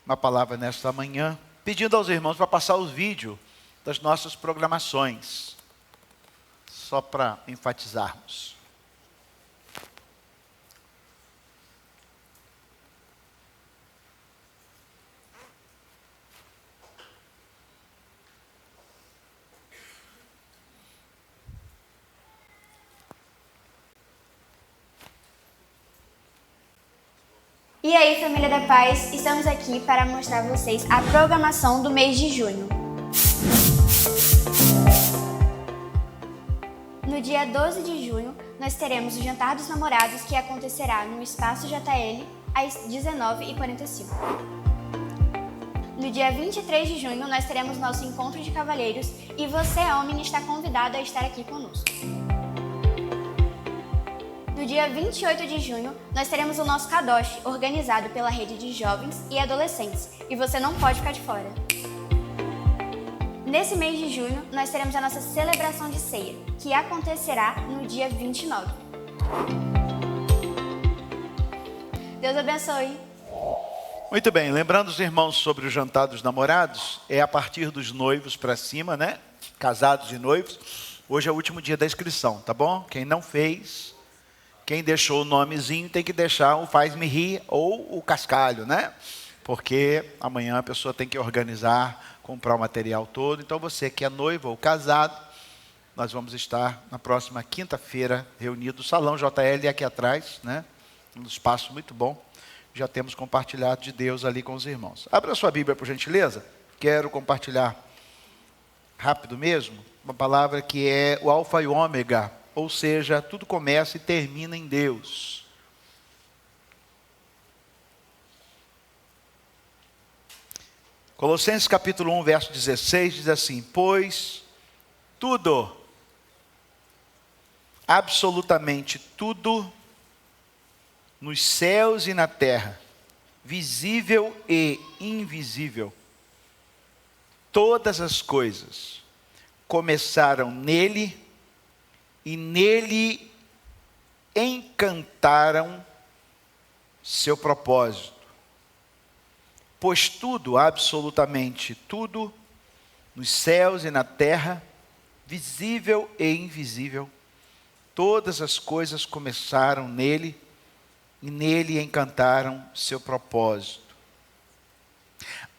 uma palavra nesta manhã, pedindo aos irmãos para passar o vídeo das nossas programações, só para enfatizarmos. E aí, família da paz, estamos aqui para mostrar a vocês a programação do mês de junho. No dia 12 de junho, nós teremos o Jantar dos Namorados, que acontecerá no Espaço JL às 19h45. No dia 23 de junho, nós teremos nosso Encontro de Cavalheiros e você, homem, está convidado a estar aqui conosco. No dia 28 de junho, nós teremos o nosso Kadosh, organizado pela rede de jovens e adolescentes, e você não pode ficar de fora. Nesse mês de junho, nós teremos a nossa celebração de ceia, que acontecerá no dia 29. Deus abençoe! Muito bem, lembrando os irmãos sobre o Jantar dos Namorados, é a partir dos noivos para cima, né? Casados e noivos. Hoje é o último dia da inscrição, tá bom? Quem não fez... Quem deixou o nomezinho tem que deixar o faz-me rir ou o cascalho, né? Porque amanhã a pessoa tem que organizar, comprar o material todo. Então você que é noivo ou casado, nós vamos estar na próxima quinta-feira reunidos no Salão JL aqui atrás, né? Um espaço muito bom. Já temos compartilhado de Deus ali com os irmãos. Abra a sua Bíblia, por gentileza. Quero compartilhar rápido mesmo uma palavra que é o alfa e o ômega. Ou seja, tudo começa e termina em Deus. Colossenses capítulo 1, verso 16, diz assim: pois tudo, absolutamente tudo, nos céus e na terra, visível e invisível, todas as coisas começaram nele, e nele encantaram seu propósito. Pois tudo, absolutamente tudo, nos céus e na terra, visível e invisível, todas as coisas começaram nele, e nele encantaram seu propósito.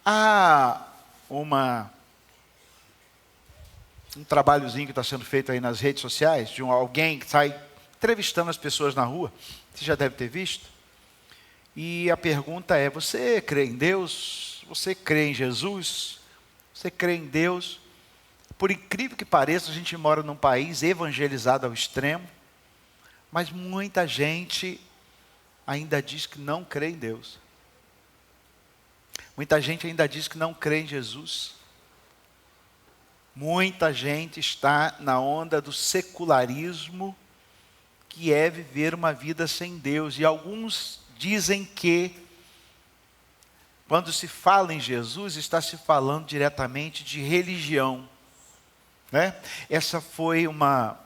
Há um trabalhozinho que está sendo feito aí nas redes sociais, de alguém que sai entrevistando as pessoas na rua, você já deve ter visto, e a pergunta é: você crê em Deus? Você crê em Jesus? Você crê em Deus? Por incrível que pareça, a gente mora num país evangelizado ao extremo, mas muita gente ainda diz que não crê em Deus. Muita gente ainda diz que não crê em Jesus. Muita gente está na onda do secularismo, que é viver uma vida sem Deus. E alguns dizem que, quando se fala em Jesus, está se falando diretamente de religião, né? Essa foi uma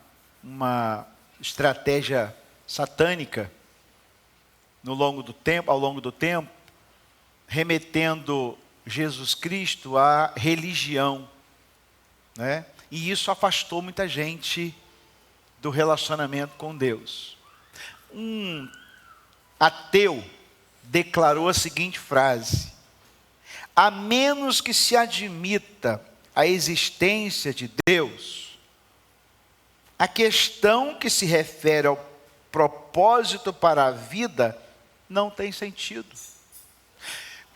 estratégia satânica ao longo do tempo, remetendo Jesus Cristo à religião, né? E isso afastou muita gente do relacionamento com Deus. Um ateu declarou a seguinte frase: a menos que se admita a existência de Deus, a questão que se refere ao propósito para a vida não tem sentido.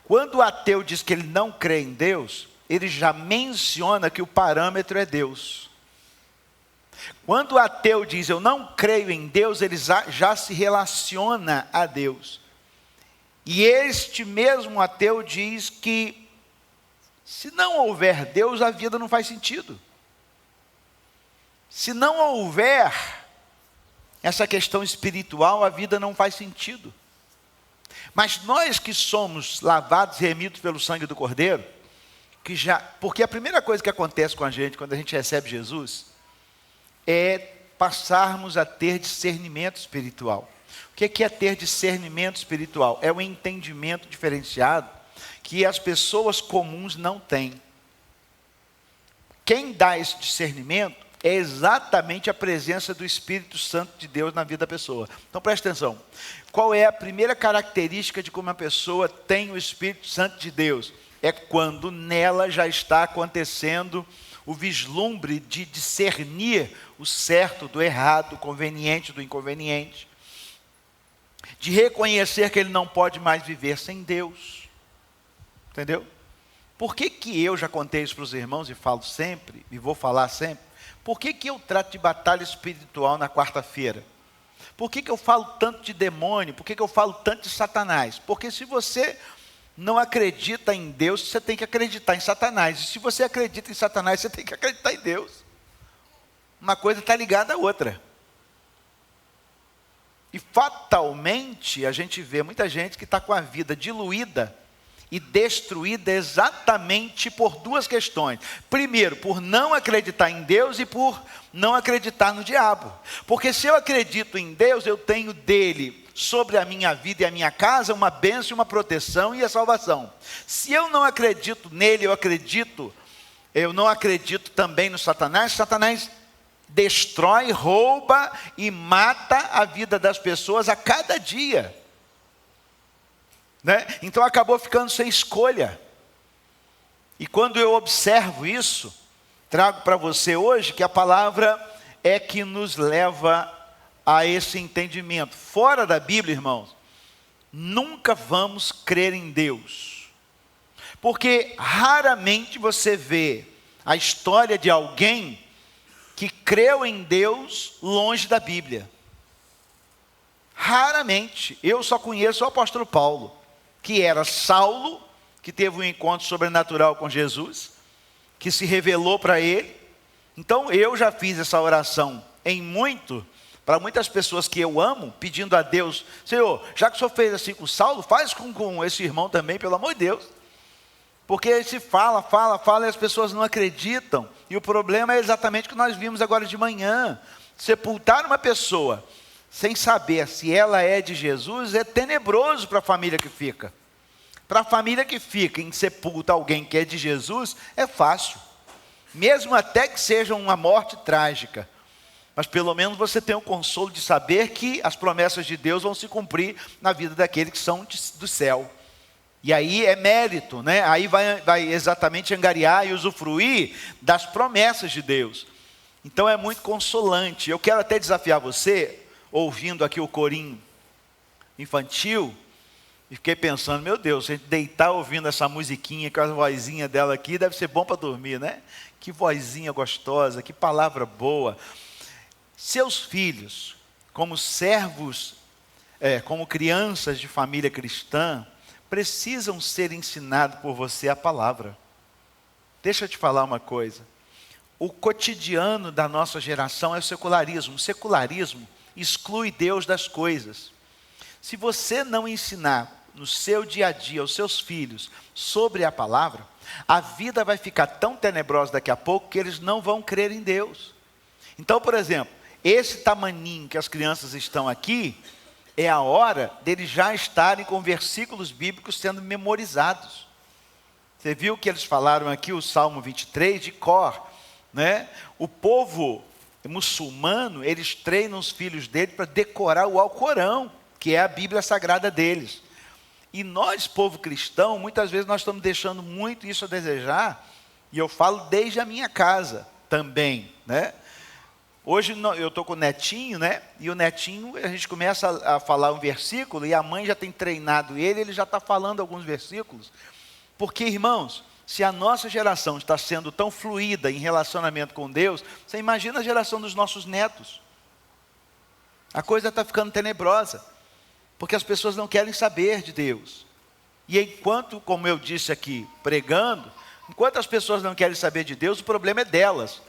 Quando o ateu diz que ele não crê em Deus, ele já menciona que o parâmetro é Deus. Quando o ateu diz eu não creio em Deus, ele já se relaciona a Deus. E este mesmo ateu diz que se não houver Deus, a vida não faz sentido. Se não houver essa questão espiritual, a vida não faz sentido. Mas nós que somos lavados e remidos pelo sangue do Cordeiro, porque a primeira coisa que acontece com a gente quando a gente recebe Jesus é passarmos a ter discernimento espiritual. O que é ter discernimento espiritual? É um entendimento diferenciado que as pessoas comuns não têm. Quem dá esse discernimento é exatamente a presença do Espírito Santo de Deus na vida da pessoa. Então preste atenção. Qual é a primeira característica de como uma pessoa tem o Espírito Santo de Deus? É quando nela já está acontecendo o vislumbre de discernir o certo do errado, o conveniente do inconveniente, de reconhecer que ele não pode mais viver sem Deus. Entendeu? Por que eu já contei isso para os irmãos e falo sempre, e vou falar sempre? Por que eu trato de batalha espiritual na quarta-feira? Por que eu falo tanto de demônio? Por que eu falo tanto de Satanás? Porque se você não acredita em Deus, você tem que acreditar em Satanás. E se você acredita em Satanás, você tem que acreditar em Deus. Uma coisa está ligada à outra. E fatalmente a gente vê muita gente que está com a vida diluída e destruída exatamente por duas questões. Primeiro, por não acreditar em Deus e por não acreditar no diabo. Porque se eu acredito em Deus, eu tenho dele sobre a minha vida e a minha casa uma bênção, uma proteção e a salvação. Se eu não acredito nele, eu não acredito também no Satanás. Satanás destrói, rouba e mata a vida das pessoas a cada dia. Né? Então acabou ficando sem escolha. E quando eu observo isso, trago para você hoje que a palavra é que nos leva a esse entendimento. Fora da Bíblia, irmãos, nunca vamos crer em Deus, porque raramente você vê a história de alguém que creu em Deus longe da Bíblia. Raramente. Eu só conheço o apóstolo Paulo, que era Saulo, que teve um encontro sobrenatural com Jesus, que se revelou para ele. Então eu já fiz essa oração para muitas pessoas que eu amo, pedindo a Deus: Senhor, já que o Senhor fez assim com Saulo, faz com esse irmão também, pelo amor de Deus. Porque se fala e as pessoas não acreditam. E o problema é exatamente o que nós vimos agora de manhã. Sepultar uma pessoa sem saber se ela é de Jesus é tenebroso para a família que fica. Para a família que fica em sepulta alguém que é de Jesus, é fácil. Mesmo até que seja uma morte trágica. Mas pelo menos você tem o consolo de saber que as promessas de Deus vão se cumprir na vida daqueles que são do céu. E aí é mérito, né? Aí vai exatamente angariar e usufruir das promessas de Deus. Então é muito consolante. Eu quero até desafiar você, ouvindo aqui o corinho infantil, e fiquei pensando: meu Deus, se a gente deitar ouvindo essa musiquinha com a vozinha dela aqui, deve ser bom para dormir, né? Que vozinha gostosa, que palavra boa. Seus filhos, como servos, como crianças de família cristã, precisam ser ensinados por você a palavra. Deixa eu te falar uma coisa. O cotidiano da nossa geração é o secularismo. O secularismo exclui Deus das coisas. Se você não ensinar no seu dia a dia aos seus filhos sobre a palavra, a vida vai ficar tão tenebrosa daqui a pouco que eles não vão crer em Deus. Então, por exemplo, esse tamaninho que as crianças estão aqui, é a hora deles já estarem com versículos bíblicos sendo memorizados. Você viu que eles falaram aqui o Salmo 23 de cor, né? O povo muçulmano, eles treinam os filhos dele para decorar o Alcorão, que é a Bíblia Sagrada deles. E nós, povo cristão, muitas vezes nós estamos deixando muito isso a desejar, e eu falo desde a minha casa também, né? Hoje eu estou com o netinho, né? E o netinho, a gente começa a falar um versículo, e a mãe já tem treinado ele já está falando alguns versículos. Porque, irmãos, se a nossa geração está sendo tão fluida em relacionamento com Deus, você imagina a geração dos nossos netos. A coisa está ficando tenebrosa, porque as pessoas não querem saber de Deus. E enquanto, como eu disse aqui, pregando, enquanto as pessoas não querem saber de Deus, o problema é delas.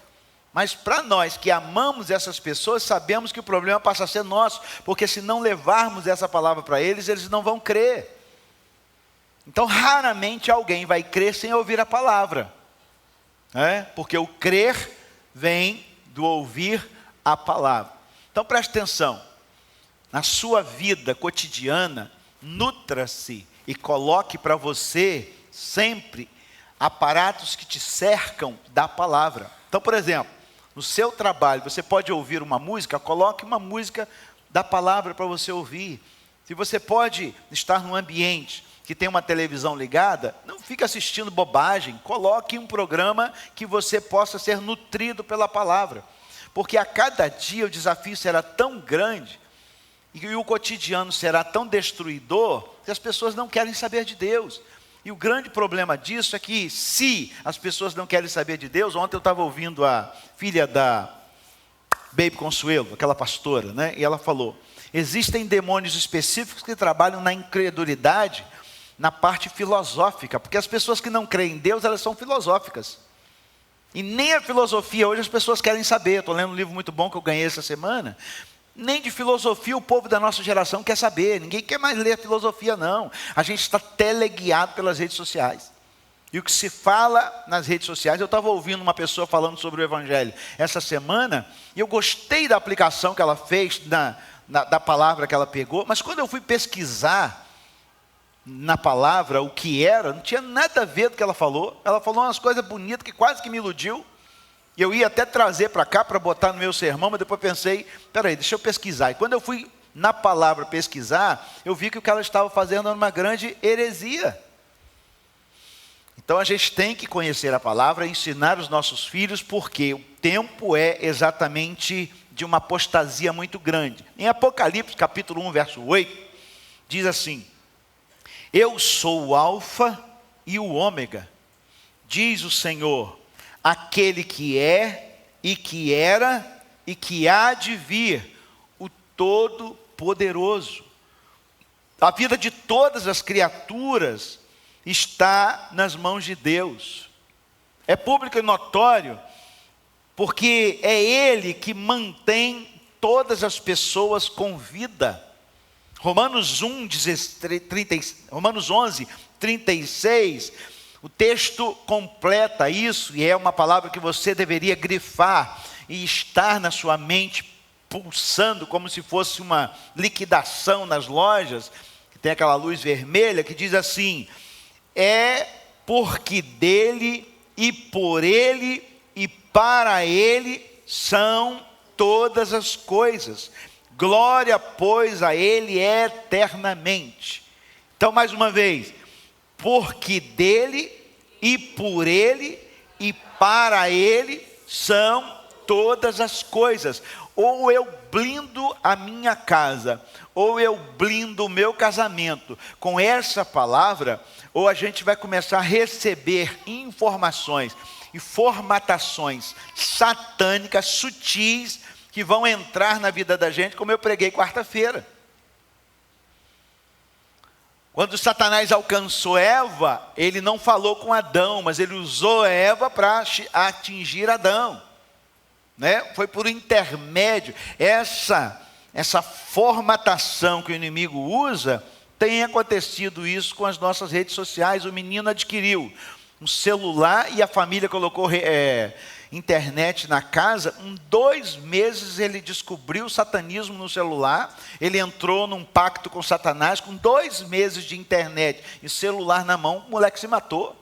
Mas para nós que amamos essas pessoas, sabemos que o problema passa a ser nosso, porque se não levarmos essa palavra para eles, eles não vão crer. Então raramente alguém vai crer sem ouvir a palavra, né? Porque o crer vem do ouvir a palavra. Então preste atenção, na sua vida cotidiana, nutra-se e coloque para você sempre aparatos que te cercam da palavra. Então, por exemplo, no seu trabalho, você pode ouvir uma música, coloque uma música da palavra para você ouvir. Se você pode estar num ambiente que tem uma televisão ligada, não fique assistindo bobagem, coloque um programa que você possa ser nutrido pela palavra. Porque a cada dia o desafio será tão grande e o cotidiano será tão destruidor que as pessoas não querem saber de Deus. E o grande problema disso é que, se as pessoas não querem saber de Deus, ontem eu estava ouvindo a filha da Baby Consuelo, aquela pastora, né? E ela falou, existem demônios específicos que trabalham na incredulidade, na parte filosófica, porque as pessoas que não creem em Deus, elas são filosóficas. E nem a filosofia hoje as pessoas querem saber. Estou lendo um livro muito bom que eu ganhei essa semana. Nem de filosofia o povo da nossa geração quer saber. Ninguém quer mais ler filosofia, não. A gente está teleguiado pelas redes sociais. E o que se fala nas redes sociais, eu estava ouvindo uma pessoa falando sobre o Evangelho essa semana, e eu gostei da aplicação que ela fez, da palavra que ela pegou, mas quando eu fui pesquisar na palavra o que era, não tinha nada a ver do que ela falou. Ela falou umas coisas bonitas que quase que me iludiu. E eu ia até trazer para cá para botar no meu sermão, mas depois pensei, peraí, deixa eu pesquisar. E quando eu fui na palavra pesquisar, eu vi que o que ela estava fazendo era uma grande heresia. Então a gente tem que conhecer a palavra e ensinar os nossos filhos, porque o tempo é exatamente de uma apostasia muito grande. Em Apocalipse capítulo 1, verso 8, diz assim, eu sou o alfa e o ômega, diz o Senhor, aquele que é e que era e que há de vir, o Todo-Poderoso. A vida de todas as criaturas está nas mãos de Deus. É público e notório, porque é Ele que mantém todas as pessoas com vida. Romanos 11, 36, o texto completa isso, e é uma palavra que você deveria grifar e estar na sua mente pulsando como se fosse uma liquidação nas lojas, que tem aquela luz vermelha que diz assim, é porque dele e por ele e para ele são todas as coisas. Glória, pois, a ele eternamente. Então, mais uma vez, porque dele e por ele e para ele são todas as coisas. Ou eu blindo a minha casa, ou eu blindo o meu casamento com essa palavra, ou a gente vai começar a receber informações e formatações satânicas, sutis, que vão entrar na vida da gente, como eu preguei quarta-feira. Quando Satanás alcançou Eva, ele não falou com Adão, mas ele usou Eva para atingir Adão, né? Foi por intermédio, essa formatação que o inimigo usa, tem acontecido isso com as nossas redes sociais. O menino adquiriu um celular e a família colocou internet na casa. Em 2 meses ele descobriu o satanismo no celular. Ele entrou num pacto com Satanás. Com 2 meses de internet e celular na mão, o moleque se matou.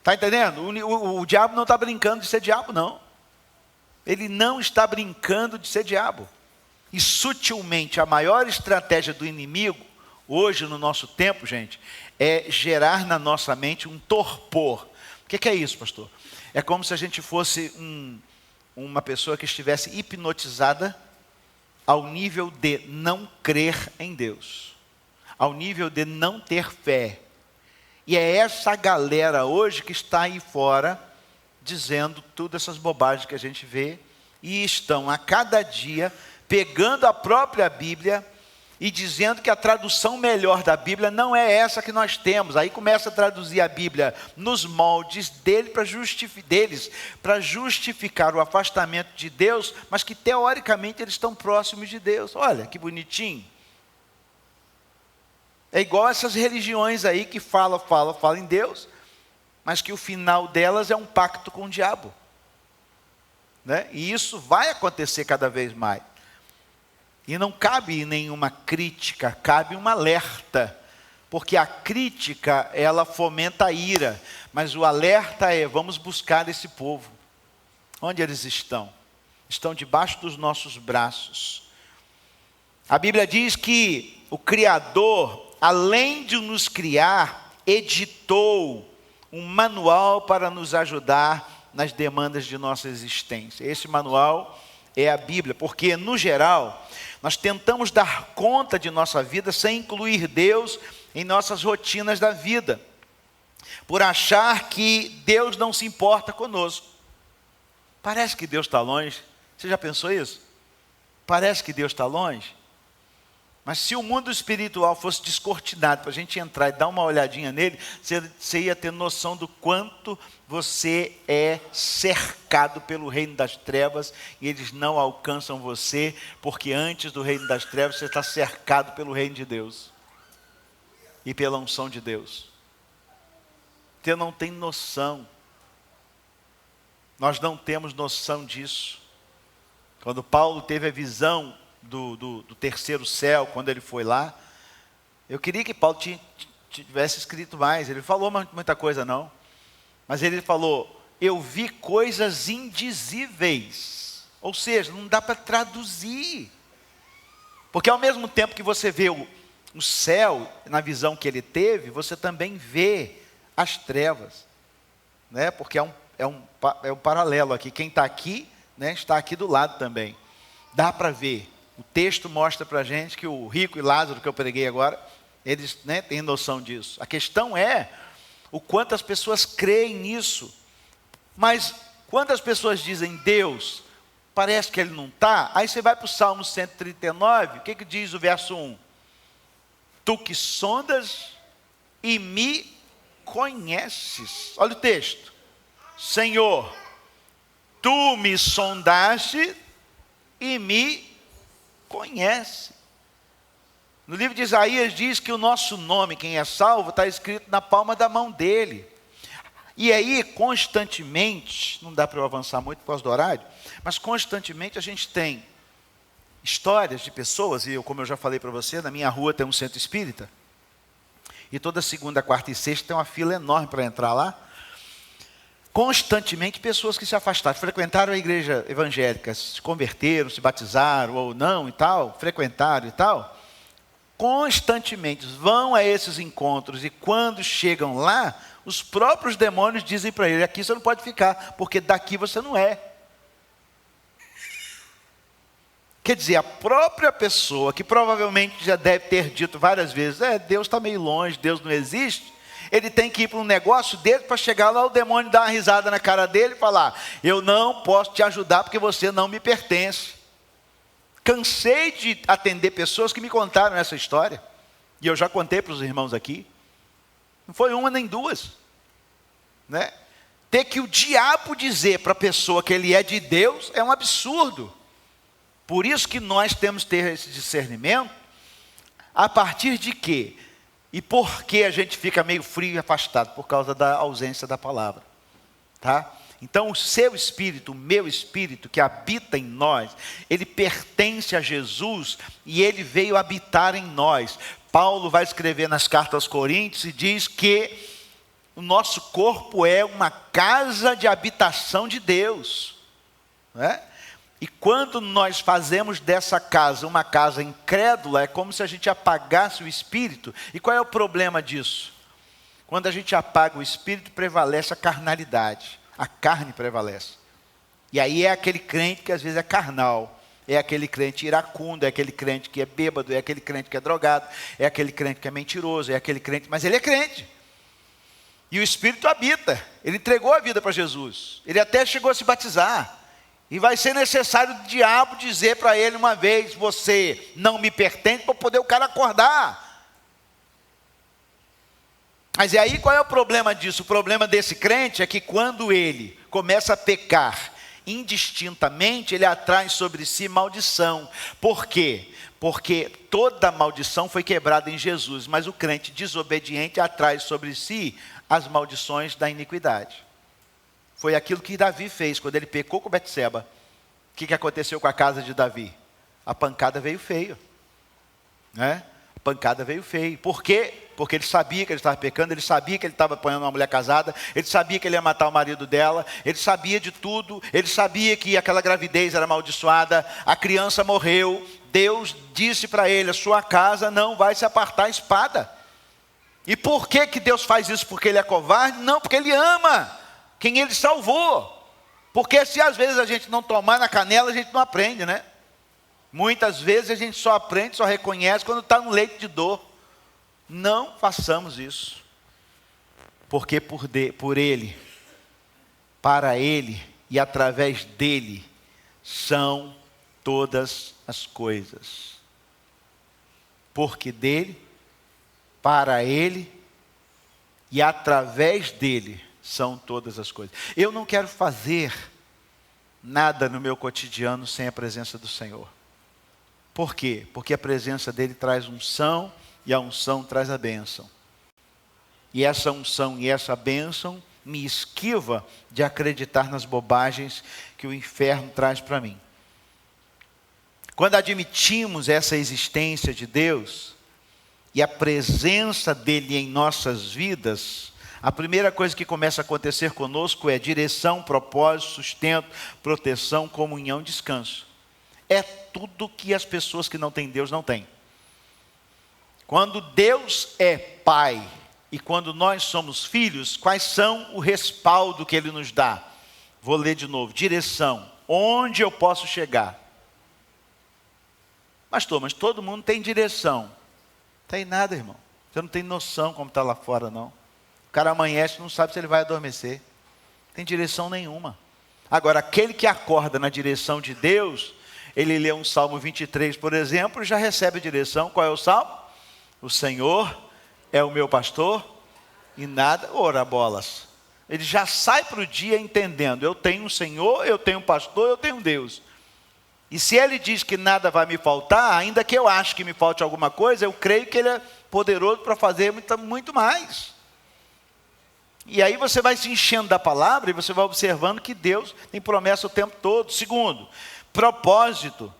Está entendendo? O diabo não está brincando de ser diabo, não. Ele não está brincando de ser diabo. E sutilmente, a maior estratégia do inimigo, hoje no nosso tempo, gente, é gerar na nossa mente um torpor. O que é isso, pastor? É como se a gente fosse uma pessoa que estivesse hipnotizada ao nível de não crer em Deus, ao nível de não ter fé. E é essa galera hoje que está aí fora dizendo todas essas bobagens que a gente vê, e estão a cada dia pegando a própria Bíblia e dizendo que a tradução melhor da Bíblia não é essa que nós temos. Aí começa a traduzir a Bíblia nos moldes deles para justificar o afastamento de Deus, mas que teoricamente eles estão próximos de Deus. Olha que bonitinho. É igual essas religiões aí que falam em Deus, mas que o final delas é um pacto com o diabo, né? E isso vai acontecer cada vez mais. E não cabe nenhuma crítica, cabe um alerta. Porque a crítica, ela fomenta a ira. Mas o alerta é, vamos buscar esse povo. Onde eles estão? Estão debaixo dos nossos braços. A Bíblia diz que o Criador, além de nos criar, editou um manual para nos ajudar nas demandas de nossa existência. Esse manual é a Bíblia, porque, no geral, nós tentamos dar conta de nossa vida sem incluir Deus em nossas rotinas da vida, por achar que Deus não se importa conosco. Parece que Deus está longe. Você já pensou isso? Parece que Deus está longe. Mas se o mundo espiritual fosse descortinado para a gente entrar e dar uma olhadinha nele, você ia ter noção do quanto você é cercado pelo reino das trevas e eles não alcançam você, porque antes do reino das trevas você está cercado pelo reino de Deus e pela unção de Deus. Você não tem noção. Nós não temos noção disso. Quando Paulo teve a visão do terceiro céu, quando ele foi lá, eu queria que Paulo tivesse escrito mais. Ele falou muita coisa não, mas ele falou, eu vi coisas indizíveis. Ou seja, não dá para traduzir, porque ao mesmo tempo que você vê o céu, na visão que ele teve, você também vê as trevas, né? Porque é um paralelo aqui, quem está aqui, né, está aqui do lado também, dá para ver. O texto mostra para a gente que o rico e Lázaro, que eu preguei agora, eles, né, têm noção disso. A questão é o quanto as pessoas creem nisso. Mas quando as pessoas dizem Deus, parece que Ele não está. Aí você vai para o Salmo 139, o que diz o verso 1? Tu que sondas e me conheces. Olha o texto. Senhor, Tu me sondaste e me conhece. No livro de Isaías diz que o nosso nome, quem é salvo, está escrito na palma da mão dele. E aí, constantemente, não dá para eu avançar muito por causa do horário, mas constantemente a gente tem histórias de pessoas, e eu, como eu já falei para você, na minha rua tem um centro espírita, e toda segunda, quarta e sexta tem uma fila enorme para entrar lá. Constantemente pessoas que se afastaram, frequentaram a igreja evangélica, se converteram, se batizaram ou não e tal, frequentaram e tal, constantemente vão a esses encontros e quando chegam lá, os próprios demônios dizem para ele, aqui você não pode ficar, porque daqui você não é. Quer dizer, a própria pessoa, que provavelmente já deve ter dito várias vezes, Deus está meio longe, Deus não existe, ele tem que ir para um negócio dele para chegar lá, o demônio dar uma risada na cara dele e falar, eu não posso te ajudar porque você não me pertence. Cansei de atender pessoas que me contaram essa história, e eu já contei para os irmãos aqui, não foi uma nem duas, né? Ter que o diabo dizer para a pessoa que ele é de Deus é um absurdo. Por isso que nós temos que ter esse discernimento, a partir de quê? E por que a gente fica meio frio e afastado? Por causa da ausência da palavra, tá? Então o seu espírito, o meu espírito que habita em nós, ele pertence a Jesus e ele veio habitar em nós. Paulo vai escrever nas cartas aos Coríntios e diz que o nosso corpo é uma casa de habitação de Deus, né? E quando nós fazemos dessa casa uma casa incrédula, é como se a gente apagasse o espírito. E qual é o problema disso? Quando a gente apaga o espírito, prevalece a carnalidade. A carne prevalece. E aí é aquele crente que às vezes é carnal. É aquele crente iracundo, é aquele crente que é bêbado, é aquele crente que é drogado, é aquele crente que é mentiroso, é aquele crente, mas ele é crente. E o Espírito habita. Ele entregou a vida para Jesus. Ele até chegou a se batizar. E vai ser necessário o diabo dizer para ele uma vez, você não me pertence, para poder o cara acordar. Mas e aí qual é o problema disso? O problema desse crente é que quando ele começa a pecar indistintamente, ele atrai sobre si maldição. Por quê? Porque toda maldição foi quebrada em Jesus, mas o crente desobediente atrai sobre si as maldições da iniquidade. Foi aquilo que Davi fez quando ele pecou com Betseba. O que aconteceu com a casa de Davi? a pancada veio feio. Né? A pancada veio feio. Por quê? Porque ele sabia que ele estava pecando, ele sabia que ele estava apanhando uma mulher casada, ele sabia que ele ia matar o marido dela, ele sabia de tudo, ele sabia que aquela gravidez era amaldiçoada, a criança morreu. Deus disse para ele: a sua casa não vai se apartar a espada. E por que Deus faz isso? Porque ele é covarde? Não, porque ele ama quem ele salvou. Porque se às vezes a gente não tomar na canela, a gente não aprende, né? Muitas vezes a gente só aprende, só reconhece quando está no leito de dor. Não façamos isso. Porque por Ele, para Ele e através dEle são todas as coisas. Porque dEle, para Ele e através dEle são todas as coisas. Eu não quero fazer nada no meu cotidiano sem a presença do Senhor. Por quê? Porque a presença dEle traz unção e a unção traz a bênção. E essa unção e essa bênção me esquiva de acreditar nas bobagens que o inferno traz para mim. Quando admitimos essa existência de Deus e a presença dEle em nossas vidas, a primeira coisa que começa a acontecer conosco é direção, propósito, sustento, proteção, comunhão, descanso. É tudo que as pessoas que não têm Deus não têm. Quando Deus é Pai e quando nós somos filhos, quais são o respaldo que Ele nos dá? Vou ler de novo. Direção. Onde eu posso chegar? Pastor, mas todo mundo tem direção. Não tem nada, irmão. Você não tem noção como está lá fora, não. O cara amanhece e não sabe se ele vai adormecer. Não tem direção nenhuma. Agora, aquele que acorda na direção de Deus, ele lê um Salmo 23, por exemplo, já recebe a direção. Qual é o Salmo? O Senhor é o meu pastor e nada, ora bolas. Ele já sai para o dia entendendo, eu tenho um Senhor, eu tenho um pastor, eu tenho um Deus. E se Ele diz que nada vai me faltar, ainda que eu ache que me falte alguma coisa, eu creio que Ele é poderoso para fazer muito mais. E aí você vai se enchendo da palavra e você vai observando que Deus tem promessa o tempo todo. Segundo, propósito.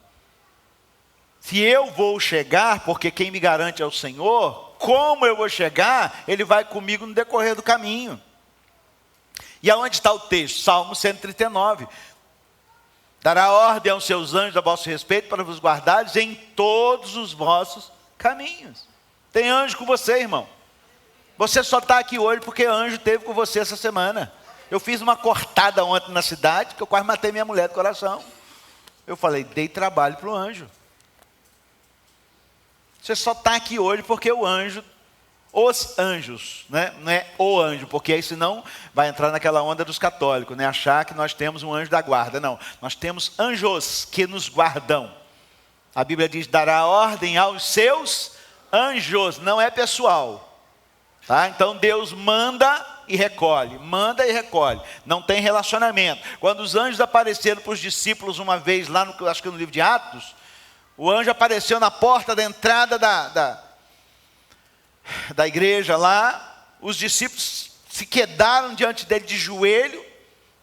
Se eu vou chegar, porque quem me garante é o Senhor, como eu vou chegar, Ele vai comigo no decorrer do caminho. E aonde está o texto? Salmo 139. Dará ordem aos seus anjos a vosso respeito para vos guardares em todos os vossos caminhos. Tem anjo com você, irmão. Você só está aqui hoje porque anjo teve com você essa semana. Eu fiz uma cortada ontem na cidade, que eu quase matei minha mulher do coração. Eu falei, dei trabalho para o anjo. Você só está aqui hoje porque o anjo, os anjos, né? Não é o anjo, porque aí senão vai entrar naquela onda dos católicos, né? Achar que nós temos um anjo da guarda. Não, nós temos anjos que nos guardam. A Bíblia diz, dará ordem aos seus anjos, não é pessoal. Tá? Então Deus manda e recolhe, não tem relacionamento. Quando os anjos apareceram para os discípulos uma vez, lá no, acho que no livro de Atos, o anjo apareceu na porta da entrada da igreja lá, os discípulos se quedaram diante dele de joelho,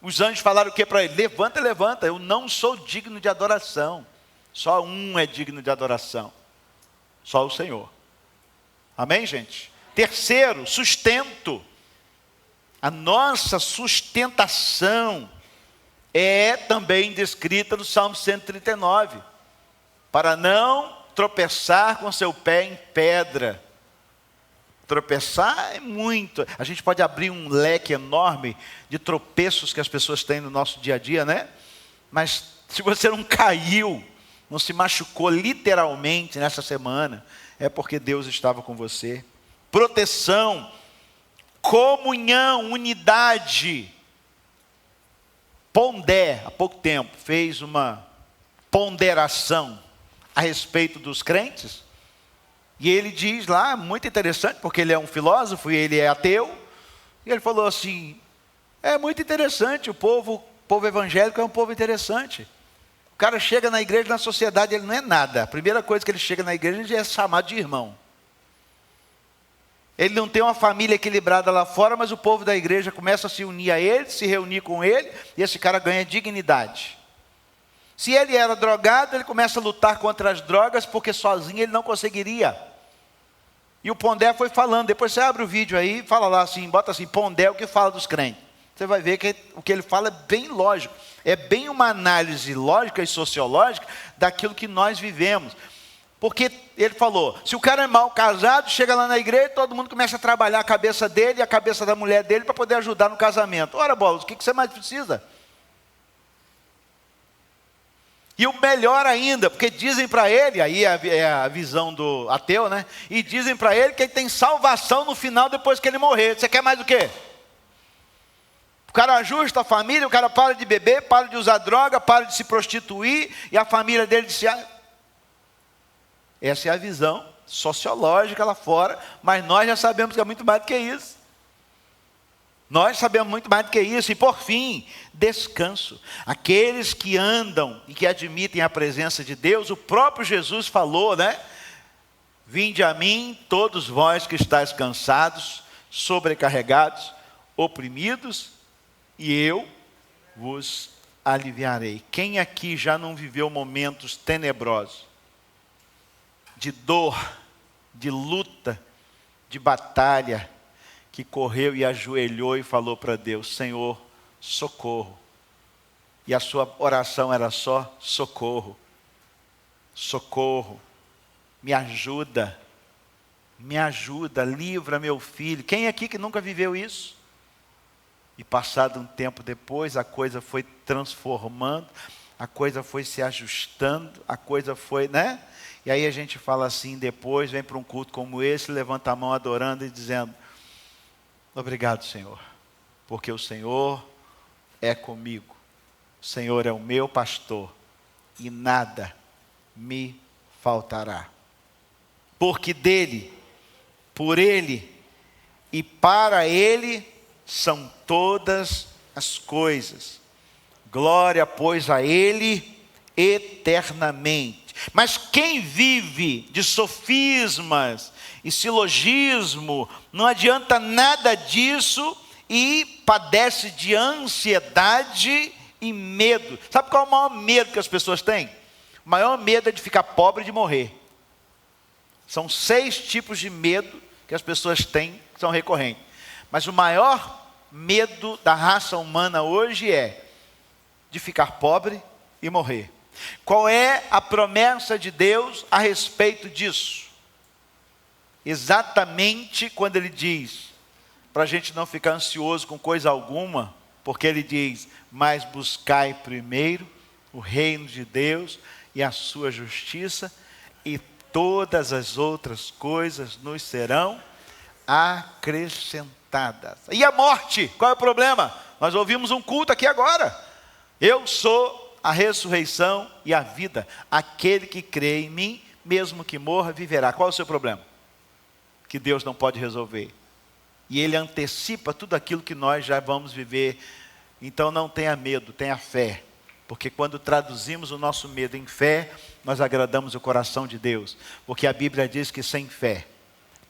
os anjos falaram o que para ele? Levanta, levanta, eu não sou digno de adoração, só um é digno de adoração, só o Senhor. Amém, gente? Terceiro, sustento. A nossa sustentação é também descrita no Salmo 139. Para não tropeçar com seu pé em pedra. Tropeçar é muito. A gente pode abrir um leque enorme de tropeços que as pessoas têm no nosso dia a dia, né? Mas se você não caiu, não se machucou literalmente nessa semana, é porque Deus estava com você. Proteção, comunhão, unidade. Pondé, há pouco tempo, fez uma ponderação a respeito dos crentes. E ele diz lá, muito interessante, porque ele é um filósofo e ele é ateu. E ele falou assim, é muito interessante, o povo evangélico é um povo interessante. O cara chega na igreja, na sociedade, ele não é nada. A primeira coisa que ele chega na igreja, ele é chamado de irmão. Ele não tem uma família equilibrada lá fora, mas o povo da igreja começa a se unir a ele, se reunir com ele, e esse cara ganha dignidade. Se ele era drogado, ele começa a lutar contra as drogas, porque sozinho ele não conseguiria. E o Pondé foi falando, depois você abre o vídeo aí, fala lá assim, bota assim, Pondé, o que fala dos crentes. Você vai ver que o que ele fala é bem lógico. É bem uma análise lógica e sociológica daquilo que nós vivemos. Porque ele falou, se o cara é mal casado, chega lá na igreja, todo mundo começa a trabalhar a cabeça dele e a cabeça da mulher dele para poder ajudar no casamento. Ora, bolas, o que você mais precisa? E o melhor ainda, porque dizem para ele, aí é a visão do ateu, né? E dizem para ele que ele tem salvação no final depois que ele morrer. Você quer mais do quê? O cara ajusta a família, o cara para de beber, para de usar droga, para de se prostituir, e a família dele se... Essa é a visão sociológica lá fora, mas nós já sabemos que é muito mais do que isso. Nós sabemos muito mais do que isso. E por fim, descanso. Aqueles que andam e que admitem a presença de Deus, o próprio Jesus falou, né? Vinde a mim, todos vós que estáis cansados, sobrecarregados, oprimidos, e eu vos aliviarei. Quem aqui já não viveu momentos tenebrosos, de dor, de luta, de batalha, que correu e ajoelhou e falou para Deus, Senhor, socorro. E a sua oração era só, socorro, socorro, me ajuda, livra meu filho. Quem aqui que nunca viveu isso? E passado um tempo depois, a coisa foi transformando, a coisa foi se ajustando, a coisa foi, né? E aí a gente fala assim depois, vem para um culto como esse, levanta a mão adorando e dizendo, obrigado, Senhor, porque o Senhor é comigo. O Senhor é o meu pastor e nada me faltará. Porque dele, por ele e para ele são todas as coisas. Glória, pois, a ele eternamente. Mas quem vive de sofismas e silogismo, não adianta nada disso e padece de ansiedade e medo. Sabe qual é o maior medo que as pessoas têm? O maior medo é de ficar pobre e de morrer. São 6 tipos de medo que as pessoas têm, que são recorrentes. Mas o maior medo da raça humana hoje é de ficar pobre e morrer. Qual é a promessa de Deus a respeito disso? Exatamente quando ele diz, para a gente não ficar ansioso com coisa alguma, porque ele diz, mas buscai primeiro o reino de Deus e a sua justiça, e todas as outras coisas nos serão acrescentadas. E a morte, qual é o problema? Nós ouvimos um culto aqui agora. Eu sou a ressurreição e a vida. Aquele que crê em mim, mesmo que morra, viverá. Qual é o seu problema? Que Deus não pode resolver. E Ele antecipa tudo aquilo que nós já vamos viver. Então não tenha medo, tenha fé. Porque quando traduzimos o nosso medo em fé, nós agradamos o coração de Deus. Porque a Bíblia diz que sem fé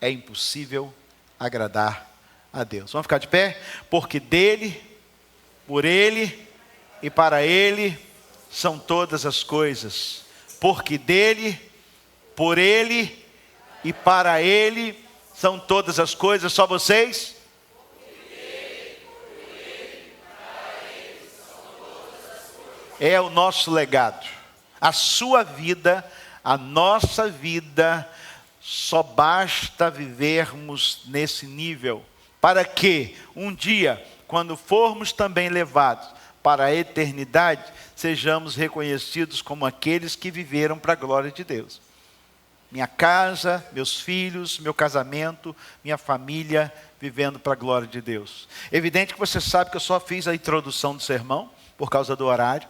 é impossível agradar a Deus. Vamos ficar de pé? Porque dele, por ele e para ele são todas as coisas. Porque dele, por ele e para ele são todas as coisas. Só vocês? É o nosso legado. A sua vida, a nossa vida, só basta vivermos nesse nível, para que um dia, quando formos também levados para a eternidade, sejamos reconhecidos como aqueles que viveram para a glória de Deus. Minha casa, meus filhos, meu casamento, minha família, vivendo para a glória de Deus. Evidente que você sabe que eu só fiz a introdução do sermão, por causa do horário,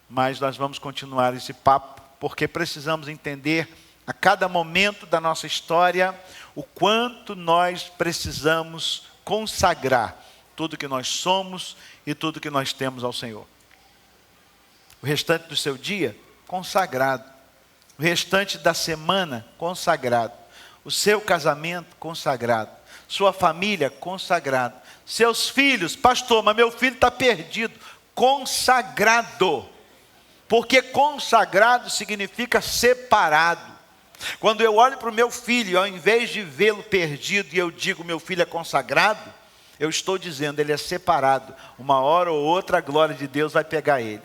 mas nós vamos continuar esse papo, porque precisamos entender a cada momento da nossa história, o quanto nós precisamos consagrar tudo que nós somos e tudo que nós temos ao Senhor. O restante do seu dia, consagrado. O restante da semana, consagrado. O seu casamento, consagrado. Sua família, consagrado. Seus filhos, pastor, mas meu filho está perdido. Consagrado. Porque consagrado significa separado. Quando eu olho para o meu filho, ao invés de vê-lo perdido e eu digo meu filho é consagrado, eu estou dizendo ele é separado. Uma hora ou outra a glória de Deus vai pegar ele.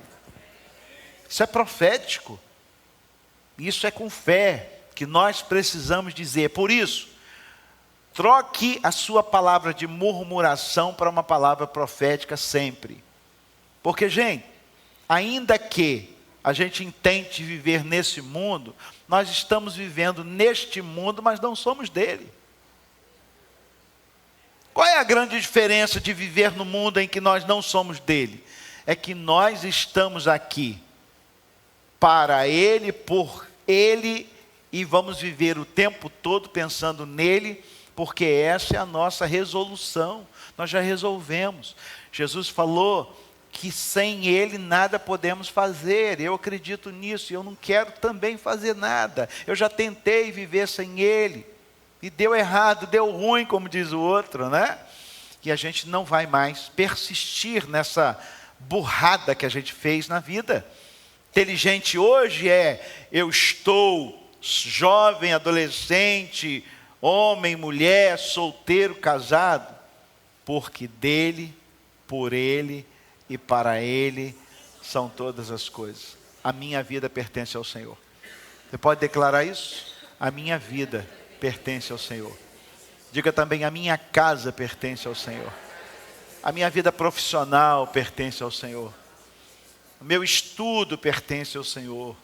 Isso é profético. Isso é com fé que nós precisamos dizer. Por isso, troque a sua palavra de murmuração para uma palavra profética sempre. Porque, gente, ainda que a gente intente viver nesse mundo, nós estamos vivendo neste mundo, mas não somos dele. Qual é a grande diferença de viver no mundo em que nós não somos dele? É que nós estamos aqui para ele, por ele, e vamos viver o tempo todo pensando nele, porque essa é a nossa resolução. Nós já resolvemos. Jesus falou que sem ele nada podemos fazer. Eu acredito nisso e eu não quero também fazer nada. Eu já tentei viver sem ele e deu errado, deu ruim, como diz o outro, né? E a gente não vai mais persistir nessa burrada que a gente fez na vida. Inteligente hoje é: eu estou jovem, adolescente, homem, mulher, solteiro, casado, porque dele, por ele e para ele são todas as coisas. A minha vida pertence ao Senhor. Você pode declarar isso? A minha vida pertence ao Senhor. Diga também: a minha casa pertence ao Senhor. A minha vida profissional pertence ao Senhor. O meu estudo pertence ao Senhor.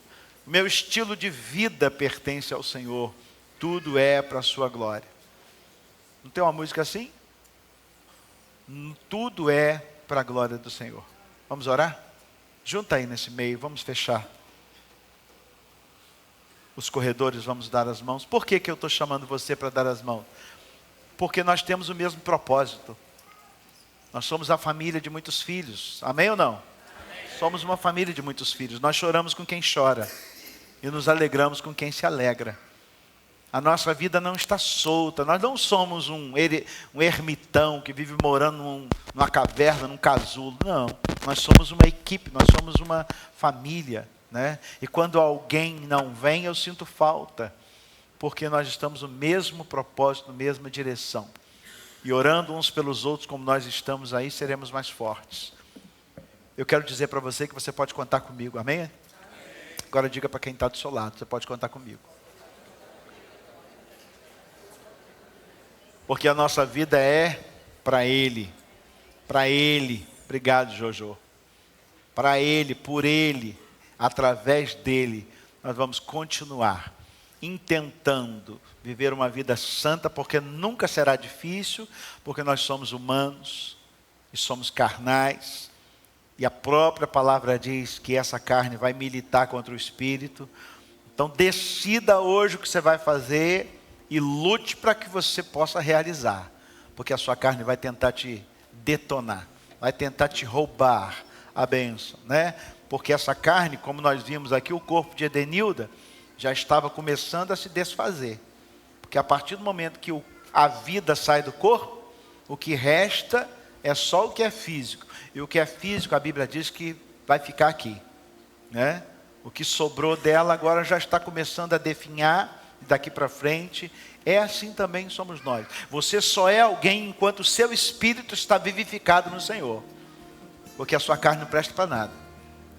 O meu estilo de vida pertence ao Senhor. Tudo é para a sua glória. Não tem uma música assim? Tudo é para a glória do Senhor. Vamos orar? Junta aí nesse meio, vamos fechar. Os corredores, vamos dar as mãos. Por que eu estou chamando você para dar as mãos? Porque nós temos o mesmo propósito. Nós somos a família de muitos filhos. Amém ou não? Amém. Somos uma família de muitos filhos. Nós choramos com quem chora e nos alegramos com quem se alegra. A nossa vida não está solta. Nós não somos um ermitão que vive morando numa caverna, num casulo. Não, nós somos uma equipe, nós somos uma família, né? E quando alguém não vem, eu sinto falta, porque nós estamos no mesmo propósito, na mesma direção. E orando uns pelos outros como nós estamos aí, seremos mais fortes. Eu quero dizer para você que você pode contar comigo, amém? Amém. Agora diga para quem está do seu lado: você pode contar comigo. Porque a nossa vida é para Ele. Para Ele. Obrigado, Jojo. Para Ele, por Ele, através dEle, nós vamos continuar intentando viver uma vida santa, porque nunca será difícil, porque nós somos humanos e somos carnais. E a própria palavra diz que essa carne vai militar contra o Espírito. Então decida hoje o que você vai fazer e lute para que você possa realizar, porque a sua carne vai tentar te detonar, vai tentar te roubar a bênção, né? Porque essa carne, como nós vimos aqui, o corpo de Edenilda já estava começando a se desfazer, porque a partir do momento que a vida sai do corpo, o que resta é só o que é físico, e o que é físico a Bíblia diz que vai ficar aqui, né? O que sobrou dela agora já está começando a definhar. Daqui para frente, é assim também somos nós. Você só é alguém enquanto o seu espírito está vivificado no Senhor, porque a sua carne não presta para nada.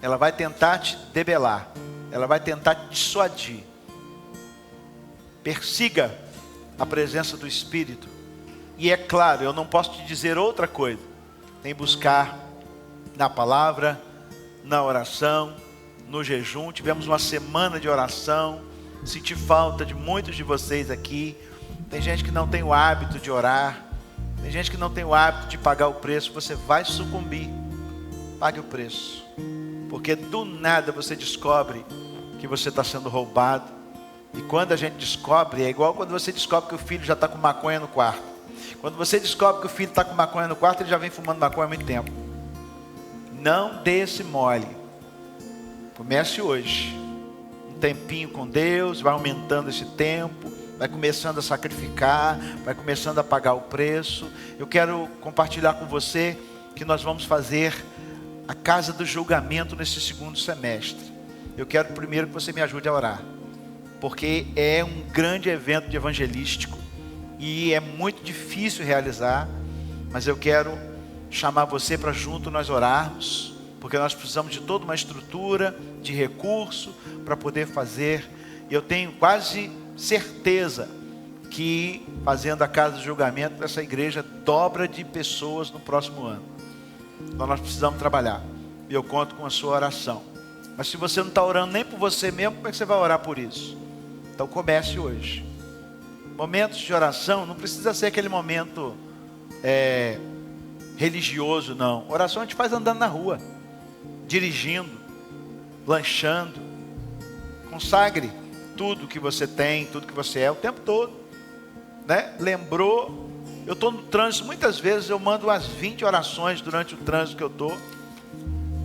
Ela vai tentar te debelar, ela vai tentar te dissuadir. Persiga a presença do Espírito. E é claro, eu não posso te dizer outra coisa, tem buscar na palavra, na oração, no jejum. Tivemos uma semana de oração. Senti falta de muitos de vocês aqui. Tem gente que não tem o hábito de orar. Tem gente que não tem o hábito de pagar o preço. Você vai sucumbir. Pague o preço. Porque do nada você descobre que você está sendo roubado. E quando a gente descobre, é igual quando você descobre que o filho já está com maconha no quarto. Quando você descobre que o filho está com maconha no quarto, ele já vem fumando maconha há muito tempo. Não dê esse mole. Comece hoje. Tempinho com Deus, vai aumentando esse tempo, vai começando a sacrificar, vai começando a pagar o preço. Eu quero compartilhar com você que nós vamos fazer a casa do julgamento nesse segundo semestre. eu quero primeiro que você me ajude a orar, porque é um grande evento de evangelístico e é muito difícil realizar, mas eu quero chamar você para junto nós orarmos, porque nós precisamos de toda uma estrutura, de recurso para poder fazer. E eu tenho quase certeza que fazendo a casa de julgamento, essa igreja dobra de pessoas no próximo ano. Então nós precisamos trabalhar, e eu conto com a sua oração. Mas se você não está orando nem por você mesmo, como é que você vai orar por isso? Então comece hoje. Momentos de oração não precisa ser aquele momento religioso, não. Oração a gente faz andando na rua, dirigindo, lanchando. Consagre tudo que você tem, tudo que você é, o tempo todo, né? Lembrou, eu estou no trânsito, muitas vezes eu mando umas 20 orações durante o trânsito que eu estou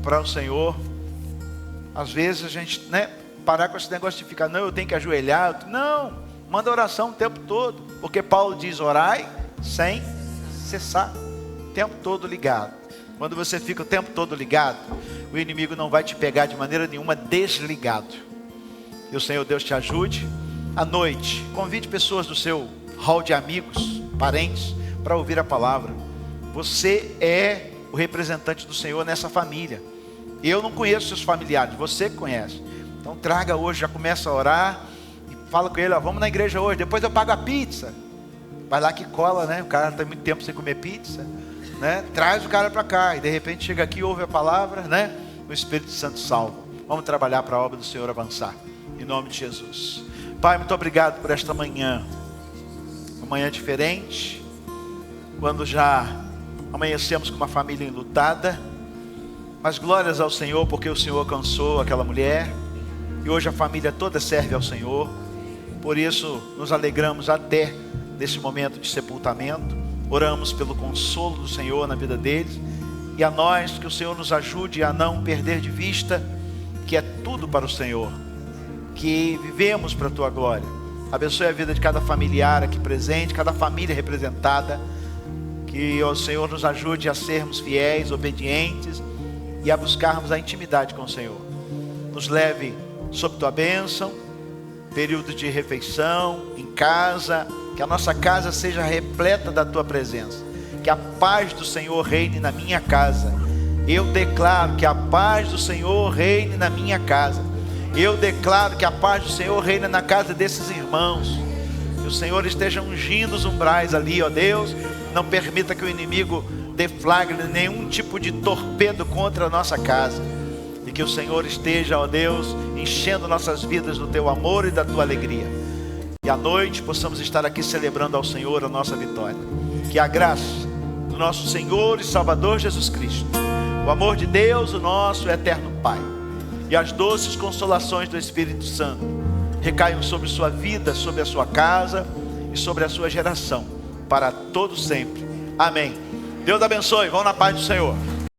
para o Senhor. Às vezes a gente, né, parar com esse negócio de ficar, não, eu tenho que ajoelhar. Não, manda oração o tempo todo, porque Paulo diz, orai sem cessar, o tempo todo ligado. Quando você fica o tempo todo ligado, o inimigo não vai te pegar de maneira nenhuma desligado. E o Senhor Deus te ajude. À noite, convide pessoas do seu hall de amigos, parentes, para ouvir a palavra. Você é o representante do Senhor nessa família. Eu não conheço seus familiares, você conhece. Então traga hoje, já começa a orar e fala com ele, ó, vamos na igreja hoje, depois eu pago a pizza. Vai lá que cola, né? O cara tem muito tempo sem comer pizza, né? Traz o cara para cá e de repente chega aqui, ouve a palavra, né? O Espírito Santo salva. Vamos trabalhar para a obra do Senhor avançar, em nome de Jesus. Pai, muito obrigado por esta manhã, uma manhã diferente, quando já amanhecemos com uma família enlutada, mas glórias ao Senhor, porque o Senhor alcançou aquela mulher, e hoje a família toda serve ao Senhor. Por isso nos alegramos até nesse momento de sepultamento, oramos pelo consolo do Senhor na vida deles, e a nós, que o Senhor nos ajude a não perder de vista que é tudo para o Senhor, que vivemos para a Tua glória. Abençoe a vida de cada familiar aqui presente, cada família representada, que o Senhor nos ajude a sermos fiéis, obedientes e a buscarmos a intimidade com o Senhor. Nos leve sob Tua bênção, período de refeição, em casa, que a nossa casa seja repleta da Tua presença, que a paz do Senhor reine na minha casa. Eu declaro que a paz do Senhor reine na minha casa. Eu declaro que a paz do Senhor reina na casa desses irmãos. Que o Senhor esteja ungindo os umbrais ali, ó Deus. Não permita que o inimigo deflagre nenhum tipo de torpedo contra a nossa casa. E que o Senhor esteja, ó Deus, enchendo nossas vidas do Teu amor e da Tua alegria. E à noite possamos estar aqui celebrando ao Senhor a nossa vitória. Que a graça do nosso Senhor e Salvador Jesus Cristo, o amor de Deus, o nosso eterno Pai, e as doces consolações do Espírito Santo recaiam sobre sua vida, sobre a sua casa e sobre a sua geração, para todo sempre. Amém. Deus abençoe. Vão na paz do Senhor.